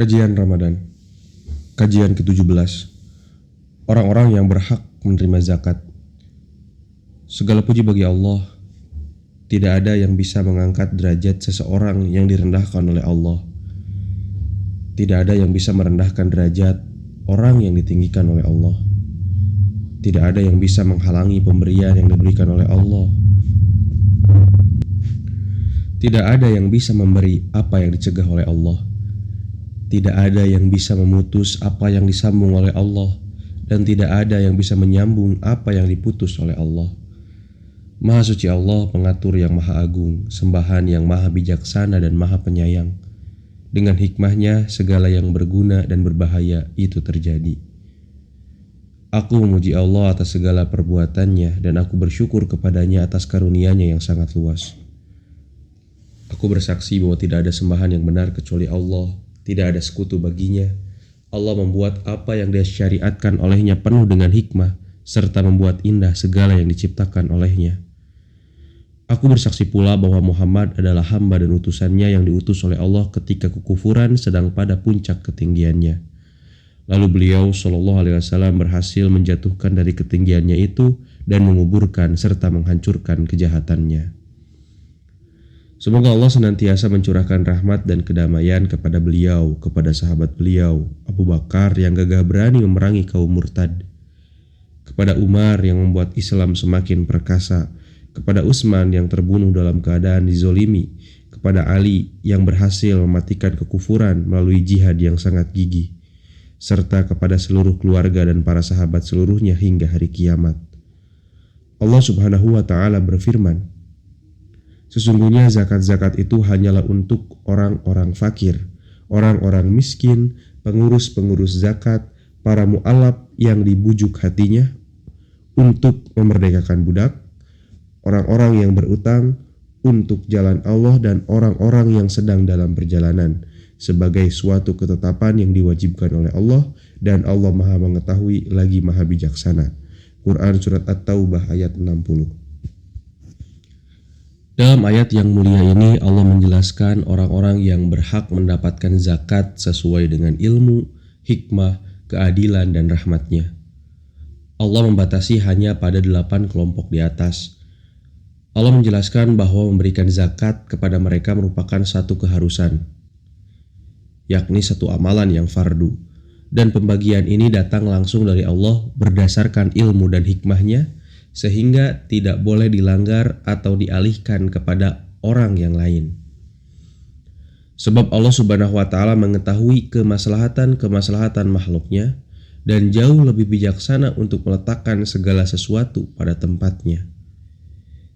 Kajian Ramadan. Kajian ke-17. Orang-orang yang berhak menerima zakat. Segala puji bagi Allah. Tidak ada yang bisa mengangkat derajat seseorang yang direndahkan oleh Allah. Tidak ada yang bisa merendahkan derajat orang yang ditinggikan oleh Allah. Tidak ada yang bisa menghalangi pemberian yang diberikan oleh Allah. Tidak ada yang bisa memberi apa yang dicegah oleh Allah. Tidak ada yang bisa memutus apa yang disambung oleh Allah, dan tidak ada yang bisa menyambung apa yang diputus oleh Allah. Maha suci Allah, pengatur yang maha agung, sembahan yang maha bijaksana dan maha penyayang. Dengan hikmahnya, segala yang berguna dan berbahaya itu terjadi. Aku memuji Allah atas segala perbuatannya, dan aku bersyukur kepadanya atas karunia-Nya yang sangat luas. Aku bersaksi bahwa tidak ada sembahan yang benar kecuali Allah. Tidak ada sekutu baginya. Allah membuat apa yang Dia syariatkan olehnya penuh dengan hikmah, serta membuat indah segala yang diciptakan olehnya. Aku bersaksi pula bahwa Muhammad adalah hamba dan utusannya yang diutus oleh Allah ketika kekufuran sedang pada puncak ketinggiannya. Lalu beliau SAW berhasil menjatuhkan dari ketinggiannya itu dan menguburkan serta menghancurkan kejahatannya. Semoga Allah senantiasa mencurahkan rahmat dan kedamaian kepada beliau, kepada sahabat beliau, Abu Bakar yang gagah berani memerangi kaum murtad, kepada Umar yang membuat Islam semakin perkasa, kepada Utsman yang terbunuh dalam keadaan dizolimi, kepada Ali yang berhasil mematikan kekufuran melalui jihad yang sangat gigih, serta kepada seluruh keluarga dan para sahabat seluruhnya hingga hari kiamat. Allah Subhanahu wa Ta'ala berfirman, sesungguhnya zakat-zakat itu hanyalah untuk orang-orang fakir, orang-orang miskin, pengurus-pengurus zakat, para mu'alaf yang dibujuk hatinya untuk memerdekakan budak, orang-orang yang berutang untuk jalan Allah, dan orang-orang yang sedang dalam perjalanan, sebagai suatu ketetapan yang diwajibkan oleh Allah, dan Allah Maha Mengetahui lagi Maha Bijaksana. Quran Surat At-Taubah ayat 60. Dalam ayat yang mulia ini Allah menjelaskan orang-orang yang berhak mendapatkan zakat sesuai dengan ilmu, hikmah, keadilan, dan rahmat-Nya. Allah membatasi hanya pada 8 kelompok di atas. Allah menjelaskan bahwa memberikan zakat kepada mereka merupakan satu keharusan, yakni satu amalan yang fardu, dan pembagian ini datang langsung dari Allah berdasarkan ilmu dan hikmah-Nya, sehingga tidak boleh dilanggar atau dialihkan kepada orang yang lain. Sebab Allah Subhanahu wa Ta'ala mengetahui kemaslahatan makhluknya dan jauh lebih bijaksana untuk meletakkan segala sesuatu pada tempatnya.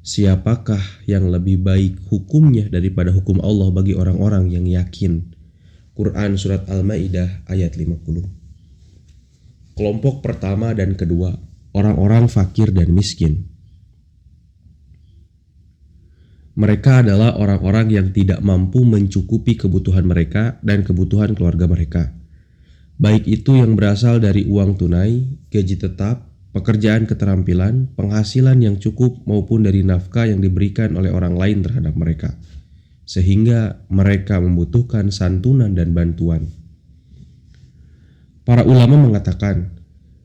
Siapakah yang lebih baik hukumnya daripada hukum Allah bagi orang-orang yang yakin? Quran Surat Al-Ma'idah ayat 50. Kelompok pertama dan kedua, orang-orang fakir dan miskin. Mereka adalah orang-orang yang tidak mampu mencukupi kebutuhan mereka dan kebutuhan keluarga mereka, baik itu yang berasal dari uang tunai, gaji tetap, pekerjaan keterampilan, penghasilan yang cukup, maupun dari nafkah yang diberikan oleh orang lain terhadap mereka, sehingga mereka membutuhkan santunan dan bantuan. Para ulama mengatakan,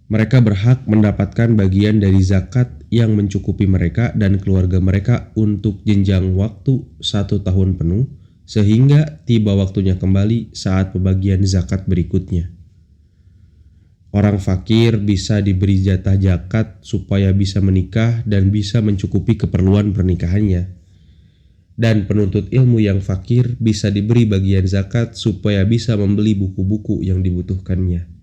mereka berhak mendapatkan bagian dari zakat yang mencukupi mereka dan keluarga mereka untuk jenjang waktu 1 tahun penuh, sehingga tiba waktunya kembali saat pembagian zakat berikutnya. Orang fakir bisa diberi jatah zakat supaya bisa menikah dan bisa mencukupi keperluan pernikahannya. Dan penuntut ilmu yang fakir bisa diberi bagian zakat supaya bisa membeli buku-buku yang dibutuhkannya.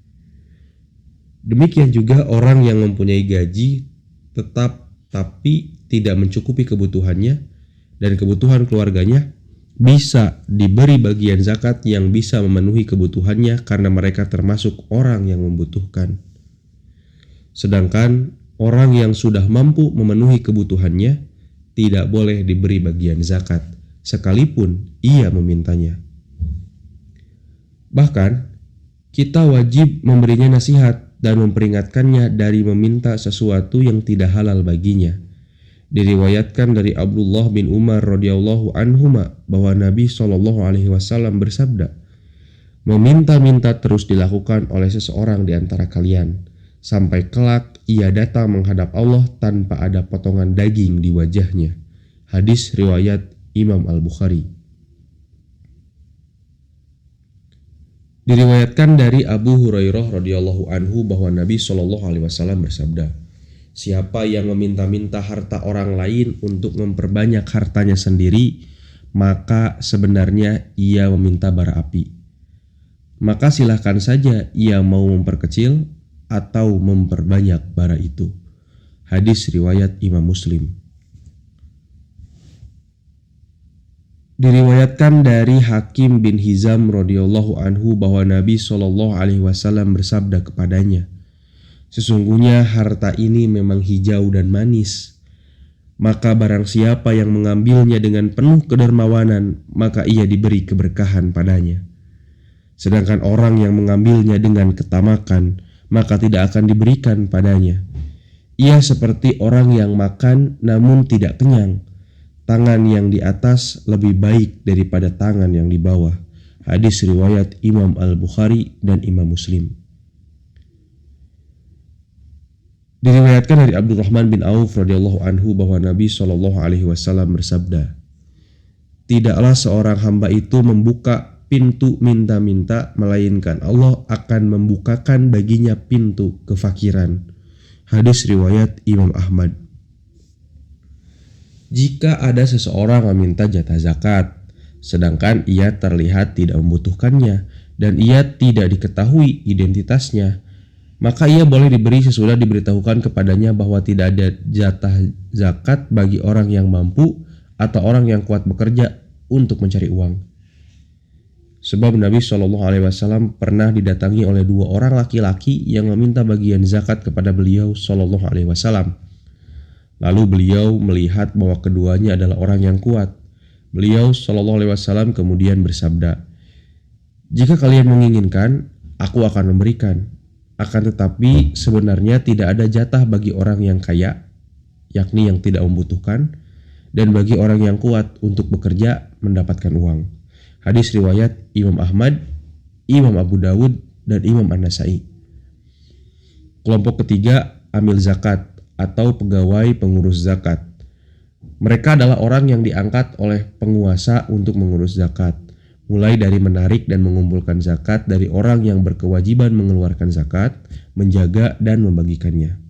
Demikian juga orang yang mempunyai gaji tetap tapi tidak mencukupi kebutuhannya dan kebutuhan keluarganya bisa diberi bagian zakat yang bisa memenuhi kebutuhannya karena mereka termasuk orang yang membutuhkan. Sedangkan orang yang sudah mampu memenuhi kebutuhannya tidak boleh diberi bagian zakat sekalipun ia memintanya. Bahkan kita wajib memberinya nasihat dan memperingatkannya dari meminta sesuatu yang tidak halal baginya. Diriwayatkan dari Abdullah bin Umar radhiyallahu anhuma bahwa Nabi SAW bersabda, Meminta-minta terus dilakukan oleh seseorang di antara kalian, sampai kelak ia datang menghadap Allah tanpa ada potongan daging di wajahnya. Hadis riwayat Imam Al-Bukhari. Diriwayatkan dari Abu Hurairah radhiyallahu anhu bahwa Nabi Shallallahu alaihi wasallam bersabda, "Siapa yang meminta-minta harta orang lain untuk memperbanyak hartanya sendiri, maka sebenarnya ia meminta bara api. Maka silahkan saja ia mau memperkecil atau memperbanyak bara itu." Hadis riwayat Imam Muslim. Diriwayatkan dari Hakim bin Hizam radhiyallahu anhu bahwa Nabi Shallallahu alaihi wasallam bersabda kepadanya, "Sesungguhnya harta ini memang hijau dan manis. Maka barang siapa yang mengambilnya dengan penuh kedermawanan, maka ia diberi keberkahan padanya. Sedangkan orang yang mengambilnya dengan ketamakan, maka tidak akan diberikan padanya. Ia seperti orang yang makan namun tidak kenyang. Tangan yang di atas lebih baik daripada tangan yang di bawah." Hadis riwayat Imam Al-Bukhari dan Imam Muslim. Diriwayatkan dari Abdurrahman bin Auf radhiyallahu anhu bahwa Nabi Shallallahu alaihi wasallam bersabda, "Tidaklah seorang hamba itu membuka pintu minta-minta, melainkan Allah akan membukakan baginya pintu kefakiran." Hadis riwayat Imam Ahmad. Jika ada seseorang meminta jatah zakat, sedangkan ia terlihat tidak membutuhkannya dan ia tidak diketahui identitasnya, maka ia boleh diberi sesudah diberitahukan kepadanya bahwa tidak ada jatah zakat bagi orang yang mampu atau orang yang kuat bekerja untuk mencari uang. Sebab Nabi Shallallahu alaihi wasallam pernah didatangi oleh dua orang laki-laki yang meminta bagian zakat kepada beliau Shallallahu alaihi wasallam. Lalu beliau melihat bahwa keduanya adalah orang yang kuat. Beliau Shallallahu alaihi wasallam kemudian bersabda, "Jika kalian menginginkan, aku akan memberikan. Akan tetapi sebenarnya tidak ada jatah bagi orang yang kaya, yakni yang tidak membutuhkan, dan bagi orang yang kuat untuk bekerja mendapatkan uang." Hadis riwayat Imam Ahmad, Imam Abu Dawud, dan Imam An-Nasai. Kelompok ketiga, amil zakat atau pegawai pengurus zakat. Mereka adalah orang yang diangkat oleh penguasa untuk mengurus zakat, mulai dari menarik dan mengumpulkan zakat dari orang yang berkewajiban mengeluarkan zakat, menjaga dan membagikannya.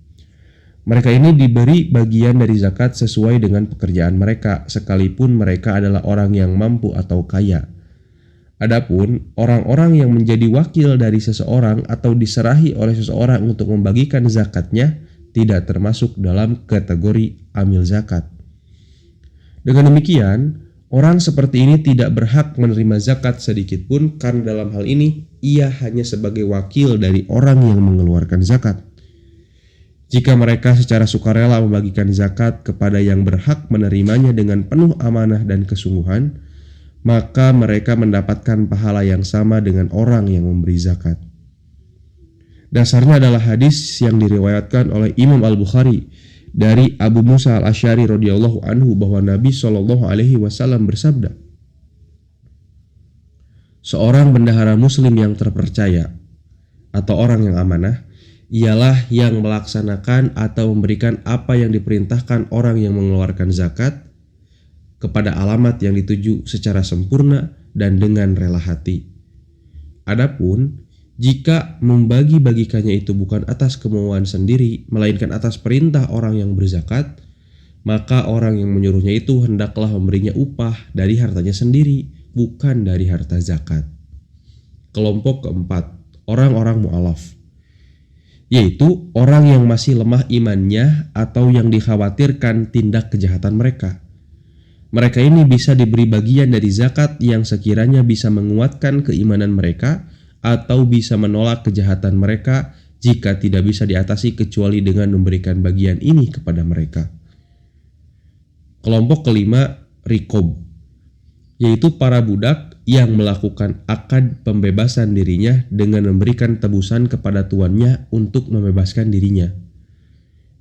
Mereka ini diberi bagian dari zakat sesuai dengan pekerjaan mereka, sekalipun mereka adalah orang yang mampu atau kaya. Adapun orang-orang yang menjadi wakil dari seseorang atau diserahi oleh seseorang untuk membagikan zakatnya tidak termasuk dalam kategori amil zakat. Dengan demikian, orang seperti ini tidak berhak menerima zakat sedikit pun karena dalam hal ini ia hanya sebagai wakil dari orang yang mengeluarkan zakat. Jika mereka secara sukarela membagikan zakat kepada yang berhak menerimanya dengan penuh amanah dan kesungguhan, maka mereka mendapatkan pahala yang sama dengan orang yang memberi zakat. Dasarnya adalah hadis yang diriwayatkan oleh Imam Al-Bukhari dari Abu Musa Al-Asy'ari radhiyallahu anhu bahwa Nabi Shallallahu alaihi wasallam bersabda, "Seorang bendahara muslim yang terpercaya atau orang yang amanah ialah yang melaksanakan atau memberikan apa yang diperintahkan orang yang mengeluarkan zakat kepada alamat yang dituju secara sempurna dan dengan rela hati. Adapun jika membagi-bagikannya itu bukan atas kemauan sendiri, melainkan atas perintah orang yang berzakat, maka orang yang menyuruhnya itu hendaklah memberinya upah dari hartanya sendiri, bukan dari harta zakat." Kelompok keempat, orang-orang mu'alaf, yaitu orang yang masih lemah imannya atau yang dikhawatirkan tindak kejahatan mereka. Mereka ini bisa diberi bagian dari zakat yang sekiranya bisa menguatkan keimanan mereka atau bisa menolak kejahatan mereka jika tidak bisa diatasi kecuali dengan memberikan bagian ini kepada mereka. Kelompok kelima, rikob, yaitu para budak yang melakukan akad pembebasan dirinya dengan memberikan tebusan kepada tuannya untuk membebaskan dirinya.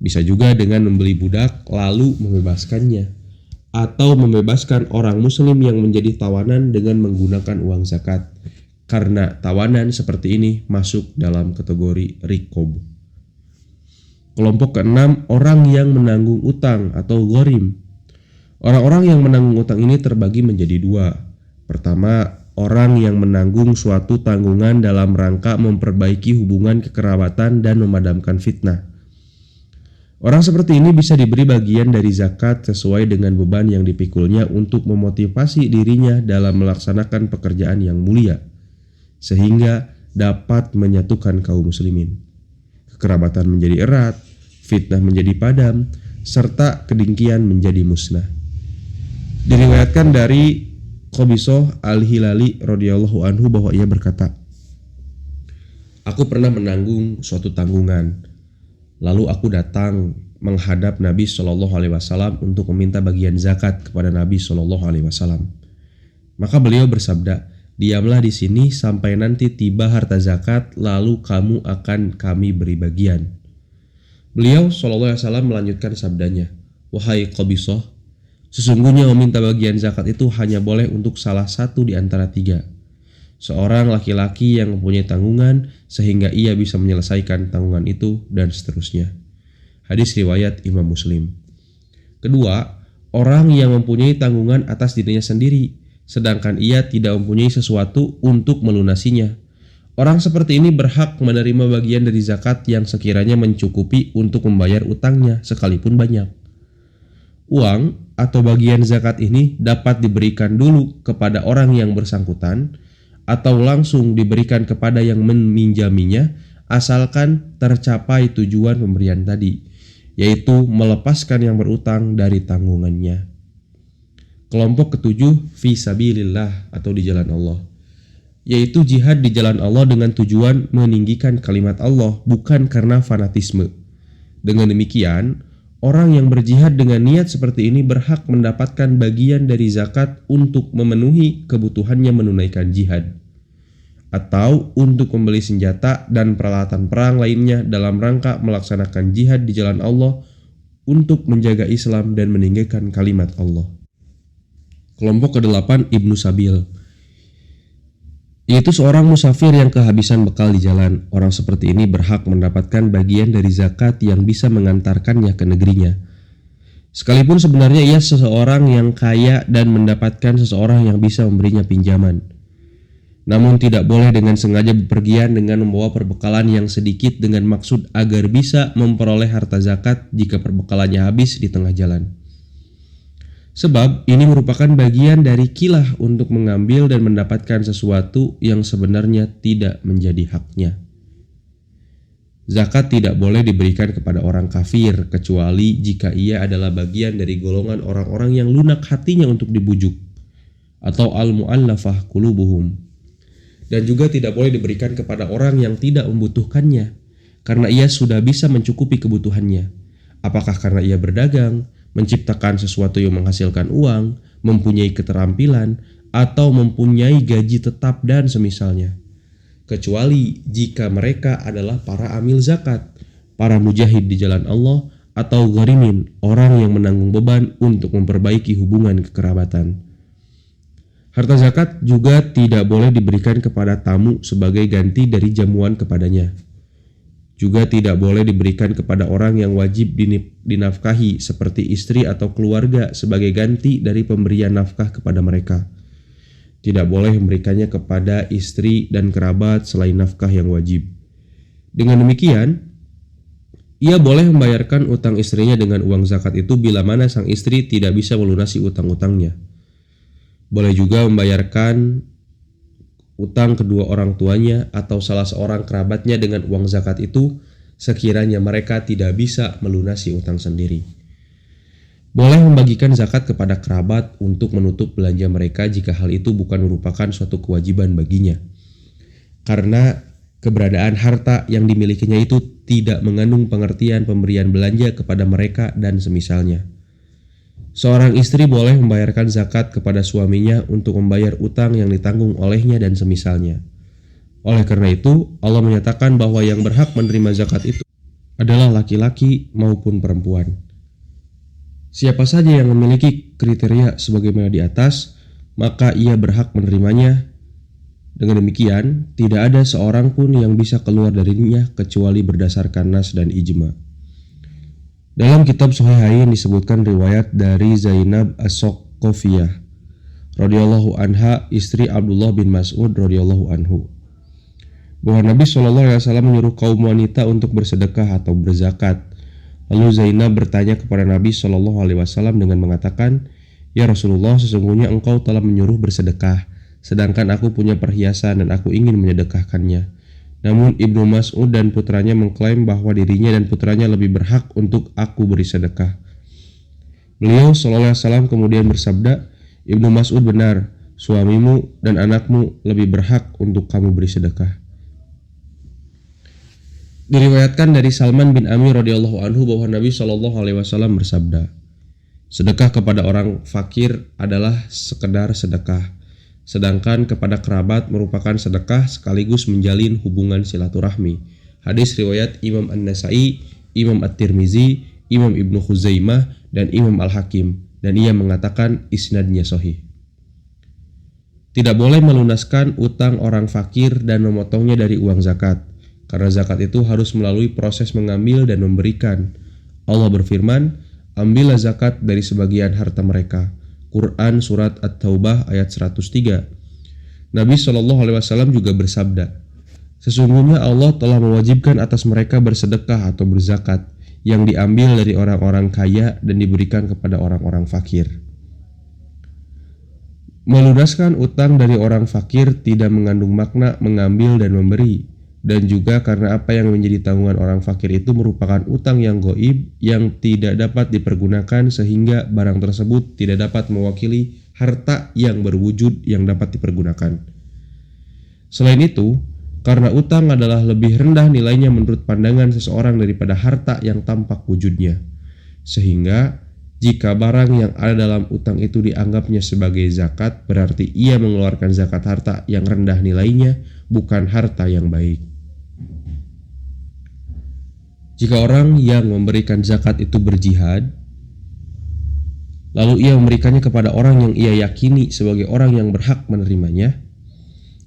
Bisa juga dengan membeli budak lalu membebaskannya, atau membebaskan orang muslim yang menjadi tawanan dengan menggunakan uang zakat. karena tawanan seperti ini masuk dalam kategori rikob. Kelompok keenam, orang yang menanggung utang atau ghorim. Orang-orang yang menanggung utang ini terbagi menjadi dua. Pertama, orang yang menanggung suatu tanggungan dalam rangka memperbaiki hubungan kekerabatan dan memadamkan fitnah. Orang seperti ini bisa diberi bagian dari zakat sesuai dengan beban yang dipikulnya untuk memotivasi dirinya dalam melaksanakan pekerjaan yang mulia, sehingga dapat menyatukan kaum muslimin. Kekerabatan menjadi erat, fitnah menjadi padam, serta kedengkian menjadi musnah. Diriwayatkan dari Qabisah Al-Hilali radhiyallahu anhu bahwa ia berkata, "Aku pernah menanggung suatu tanggungan. Lalu aku datang menghadap Nabi Shallallahu Alaihi Wasallam untuk meminta bagian zakat kepada Nabi Shallallahu Alaihi Wasallam. Maka beliau bersabda, 'Diamlah di sini sampai nanti tiba harta zakat, lalu kamu akan kami beri bagian.' Beliau Shallallahu Alaihi Wasallam melanjutkan sabdanya, 'Wahai Qabisah, sesungguhnya meminta bagian zakat itu hanya boleh untuk salah satu di antara tiga. Seorang laki-laki yang mempunyai tanggungan sehingga ia bisa menyelesaikan tanggungan itu, dan seterusnya.' Hadis riwayat Imam Muslim. Kedua, orang yang mempunyai tanggungan atas dirinya sendiri, sedangkan ia tidak mempunyai sesuatu untuk melunasinya. Orang seperti ini berhak menerima bagian dari zakat yang sekiranya mencukupi untuk membayar utangnya sekalipun banyak. Uang atau bagian zakat ini dapat diberikan dulu kepada orang yang bersangkutan atau langsung diberikan kepada yang meminjaminya, asalkan tercapai tujuan pemberian tadi, yaitu melepaskan yang berutang dari tanggungannya. Kelompok ketujuh, fi sabilillah atau di jalan Allah, yaitu jihad di jalan Allah dengan tujuan meninggikan kalimat Allah, bukan karena fanatisme. Dengan demikian, orang yang berjihad dengan niat seperti ini berhak mendapatkan bagian dari zakat untuk memenuhi kebutuhannya menunaikan jihad, atau untuk membeli senjata dan peralatan perang lainnya dalam rangka melaksanakan jihad di jalan Allah untuk menjaga Islam dan meninggikan kalimat Allah. Kelompok ke-8, Ibnu Sabil, yaitu seorang musafir yang kehabisan bekal di jalan. Orang seperti ini berhak mendapatkan bagian dari zakat yang bisa mengantarkannya ke negerinya, sekalipun sebenarnya ia seseorang yang kaya dan mendapatkan seseorang yang bisa memberinya pinjaman. Namun tidak boleh dengan sengaja bepergian dengan membawa perbekalan yang sedikit dengan maksud agar bisa memperoleh harta zakat jika perbekalannya habis di tengah jalan. Sebab ini merupakan bagian dari kilah untuk mengambil dan mendapatkan sesuatu yang sebenarnya tidak menjadi haknya. Zakat tidak boleh diberikan kepada orang kafir kecuali jika ia adalah bagian dari golongan orang-orang yang lunak hatinya untuk dibujuk, atau al-mu'allafah qulubuhum. Dan juga tidak boleh diberikan kepada orang yang tidak membutuhkannya, karena ia sudah bisa mencukupi kebutuhannya. Apakah karena ia berdagang, menciptakan sesuatu yang menghasilkan uang, mempunyai keterampilan, atau mempunyai gaji tetap dan semisalnya. Kecuali jika mereka adalah para amil zakat, para mujahid di jalan Allah, atau gharimin, orang yang menanggung beban untuk memperbaiki hubungan kekerabatan. Harta zakat juga tidak boleh diberikan kepada tamu sebagai ganti dari jamuan kepadanya. Juga tidak boleh diberikan kepada orang yang wajib dinafkahi seperti istri atau keluarga sebagai ganti dari pemberian nafkah kepada mereka. Tidak boleh memberikannya kepada istri dan kerabat selain nafkah yang wajib. Dengan demikian, ia boleh membayarkan utang istrinya dengan uang zakat itu bila mana sang istri tidak bisa melunasi utang-utangnya. Boleh juga membayarkan utang kedua orang tuanya atau salah seorang kerabatnya dengan uang zakat itu sekiranya mereka tidak bisa melunasi utang sendiri. Boleh membagikan zakat kepada kerabat untuk menutup belanja mereka jika hal itu bukan merupakan suatu kewajiban baginya, karena keberadaan harta yang dimilikinya itu tidak mengandung pengertian pemberian belanja kepada mereka dan semisalnya. Seorang istri boleh membayarkan zakat kepada suaminya untuk membayar utang yang ditanggung olehnya dan semisalnya. Oleh karena itu, Allah menyatakan bahwa yang berhak menerima zakat itu adalah laki-laki maupun perempuan. Siapa saja yang memiliki kriteria sebagaimana di atas, maka ia berhak menerimanya Dengan demikian, tidak ada seorang pun yang bisa keluar darinya kecuali berdasarkan nas dan ijma. Dalam kitab Sahihain disebutkan riwayat dari Zainab As-Soqofiyah radhiyallahu anha, istri Abdullah bin Mas'ud radhiyallahu anhu, bahwa Nabi SAW menyuruh kaum wanita untuk bersedekah atau berzakat. Lalu Zainab bertanya kepada Nabi SAW dengan mengatakan, "Ya Rasulullah, sesungguhnya engkau telah menyuruh bersedekah, sedangkan aku punya perhiasan dan aku ingin menyedekahkannya." Namun Ibnu Mas'ud dan putranya mengklaim bahwa dirinya dan putranya lebih berhak untuk aku beri sedekah. Beliau SAW kemudian bersabda, "Ibnu Mas'ud benar, suamimu dan anakmu lebih berhak untuk kamu beri sedekah." Diriwayatkan dari Salman bin Amir radhiyallahu anhu bahwa Nabi SAW bersabda, "Sedekah kepada orang fakir adalah sekedar sedekah, sedangkan kepada kerabat merupakan sedekah sekaligus menjalin hubungan silaturahmi." Hadis riwayat Imam An-Nasai, Imam At-Tirmizi, Imam Ibnu Khuzaimah, dan Imam Al-Hakim, dan ia mengatakan isnadnya sahih. Tidak boleh melunaskan utang orang fakir dan memotongnya dari uang zakat, karena zakat itu harus melalui proses mengambil dan memberikan. Allah berfirman, "Ambillah zakat dari sebagian harta mereka." Quran Surat At-Taubah ayat 103. Nabi SAW juga bersabda, "Sesungguhnya Allah telah mewajibkan atas mereka bersedekah atau berzakat yang diambil dari orang-orang kaya dan diberikan kepada orang-orang fakir." Melunaskan utang dari orang fakir tidak mengandung makna mengambil dan memberi, dan juga karena apa yang menjadi tanggungan orang fakir itu merupakan utang yang goib yang tidak dapat dipergunakan, sehingga barang tersebut tidak dapat mewakili harta yang berwujud yang dapat dipergunakan. Selain itu, karena utang adalah lebih rendah nilainya menurut pandangan seseorang daripada harta yang tampak wujudnya, sehingga jika barang yang ada dalam utang itu dianggapnya sebagai zakat, berarti ia mengeluarkan zakat harta yang rendah nilainya, bukan harta yang baik. Jika orang yang memberikan zakat itu berjihad, lalu ia memberikannya kepada orang yang ia yakini sebagai orang yang berhak menerimanya,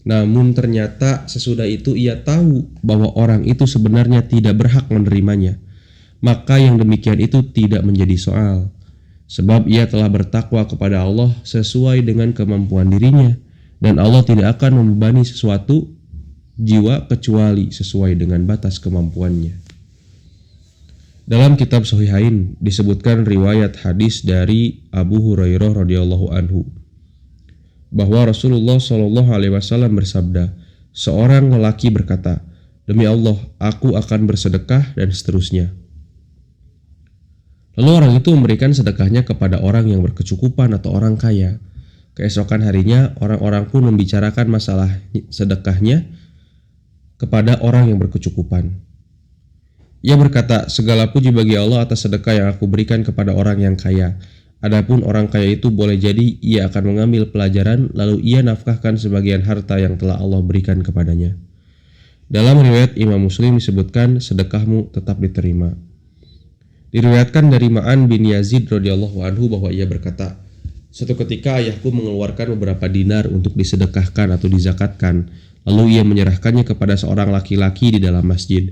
namun ternyata sesudah itu ia tahu bahwa orang itu sebenarnya tidak berhak menerimanya, maka yang demikian itu tidak menjadi soal, sebab ia telah bertakwa kepada Allah sesuai dengan kemampuan dirinya, dan Allah tidak akan membebani sesuatu jiwa kecuali sesuai dengan batas kemampuannya. Dalam kitab Sahihain disebutkan riwayat hadis dari Abu Hurairah radhiyallahu anhu bahwa Rasulullah SAW bersabda, seorang lelaki berkata, "Demi Allah, aku akan bersedekah," dan seterusnya. Lalu orang itu memberikan sedekahnya kepada orang yang berkecukupan atau orang kaya. Keesokan harinya, orang-orang pun membicarakan masalah sedekahnya kepada orang yang berkecukupan. Ia berkata, "Segala puji bagi Allah atas sedekah yang aku berikan kepada orang yang kaya. Adapun orang kaya itu boleh jadi ia akan mengambil pelajaran, lalu ia nafkahkan sebagian harta yang telah Allah berikan kepadanya." Dalam riwayat Imam Muslim disebutkan, sedekahmu tetap diterima. Diriwayatkan dari Ma'an bin Yazid radhiyallahu anhu bahwa ia berkata, "Suatu ketika ayahku mengeluarkan beberapa dinar untuk disedekahkan atau dizakatkan, lalu ia menyerahkannya kepada seorang laki-laki di dalam masjid.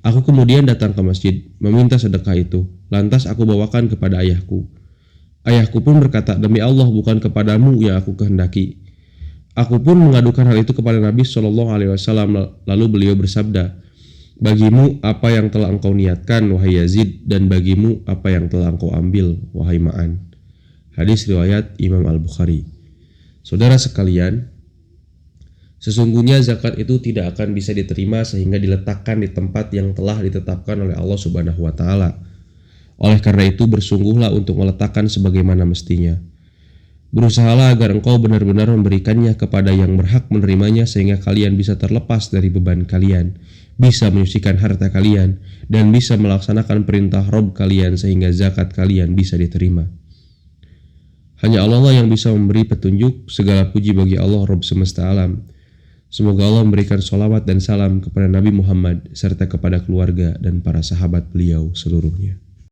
Aku kemudian datang ke masjid, meminta sedekah itu. Lantas aku bawakan kepada ayahku. Ayahku pun berkata, 'Demi Allah, bukan kepadamu yang aku kehendaki.' Aku pun mengadukan hal itu kepada Nabi SAW. Lalu beliau bersabda, 'Bagimu apa yang telah engkau niatkan, wahai Yazid, dan bagimu apa yang telah engkau ambil, wahai Ma'an.'" Hadis riwayat Imam Al-Bukhari. Saudara sekalian, sesungguhnya zakat itu tidak akan bisa diterima sehingga diletakkan di tempat yang telah ditetapkan oleh Allah Subhanahu wa taala. Oleh karena itu, bersungguhlah untuk meletakkan sebagaimana mestinya. Berusahalah agar engkau benar-benar memberikannya kepada yang berhak menerimanya, sehingga kalian bisa terlepas dari beban kalian, bisa menyucikan harta kalian, dan bisa melaksanakan perintah Rabb kalian sehingga zakat kalian bisa diterima. Hanya Allah lah yang bisa memberi petunjuk. Segala puji bagi Allah Rabb semesta alam. Semoga Allah memberikan sholawat dan salam kepada Nabi Muhammad serta kepada keluarga dan para sahabat beliau seluruhnya.